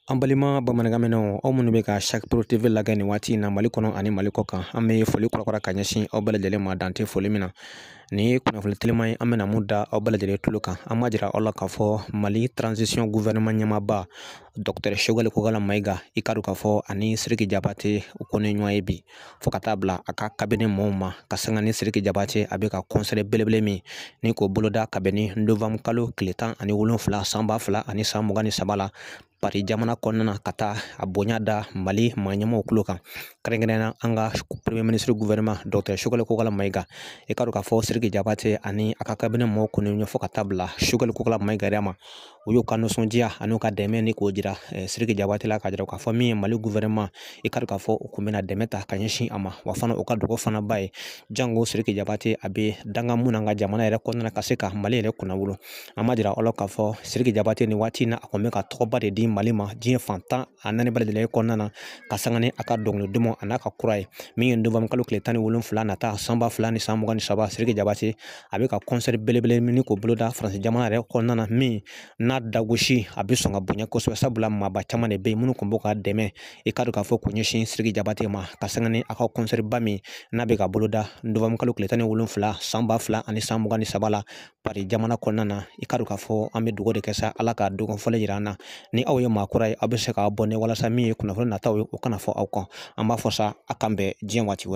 An balima bamanankanmɛnnaw aw minnu bɛ ka Sac Pro TV lagɛ nin waati in na Mali kɔnɔ ani Mali kɔ kan, an bɛ foli kɔrɔkɔrɔ ka ɲɛsin aw bɛɛ lajɛlen ma dan tɛ foli min na. Nin ye kunnafoni telima ye an bɛna mun da aw bɛɛ lajɛlen tulo kan. An b'a jira aw la k'a fɔ Mali transition gouvernement ɲɛmaaba Dr Choguel Kokala Mayiga, i ka dɔn k'a fɔ ani Sidiki Jabate u ko ni ɲɔgɔn ye bi, fo ka taa bila a ka cabinet maaw ma ka sanga ni Sidiki Jabate a bɛ ka conseil belebele min ni k'o boloda kabini novembre kalo tile 17 san 2023 la Paris jamana kɔnɔna na ka taa a bonya da Mali maaɲɛmaw tulo kan, kɛrɛnkɛrɛnnenya an ka premier ministre gouvernement Dr Choguel Kokala Mayiga. I ka dɔn k'a fɔ Sidiki Jabate ani a ka cabinet maaw ko ni ɲɔgɔn ye fo ka taa bila Choguel Kokala Mayiga yɛrɛ ma. U y'u ka nisɔndiya ani u ka dɛmɛ ni k'o jira Sidiki Jabate la k'a jira k'a fɔ min ye Mali gouvernement i ka dɔn k'a fɔ u kun bɛna dɛmɛ ta ka ɲɛsin a ma, wa fana u ka dugawu fana ba ye jango Sidiki Jabate a bɛ danga mun na an ka jamana yɛrɛ kɔnɔna ka se ka Mali yɛrɛ kunnawolo. An b'a jira aw la k'a fɔ Sidiki Jabate nin waati in na a kɔni bɛ ka tɔgɔba de di Mali ma diɲɛ fantan a naani bɛɛ lajɛlen kɔnɔna na ka sanga ni a ka dɔnkili duman a n'a ka kura ye min ye novembre kalo tile 17 nata san 2023 Sidiki Jabate a bɛ ka concert belebele min k'o boloda France jamana yɛrɛ kɔnɔna na min n'a dagosi a bɛ sɔn ka bonya kosɛbɛ, sabula maaba caman de bɛ yen minnu tun b'o ka dɛmɛ i ka dɔn k'a fɔ k'o ɲɛsin Sidiki Jabate ma ka sanga ni a ka concert ba min n'a bɛ ka boloda novembre kalo tile 17 san 2023 la Paris jamana kɔnɔna na. I ka dɔn k'a fɔ an bɛ dugawu de kɛ sa Ala ka dɔnfɔli jira an na, ni aw ye maakura ye aw bɛ se k'a bɔ ne walasa min ye kunnafoni nataw ye o kana fɔ aw kan. An b'a fɔ sa a kan bɛn diɲɛ waati wɛrɛ.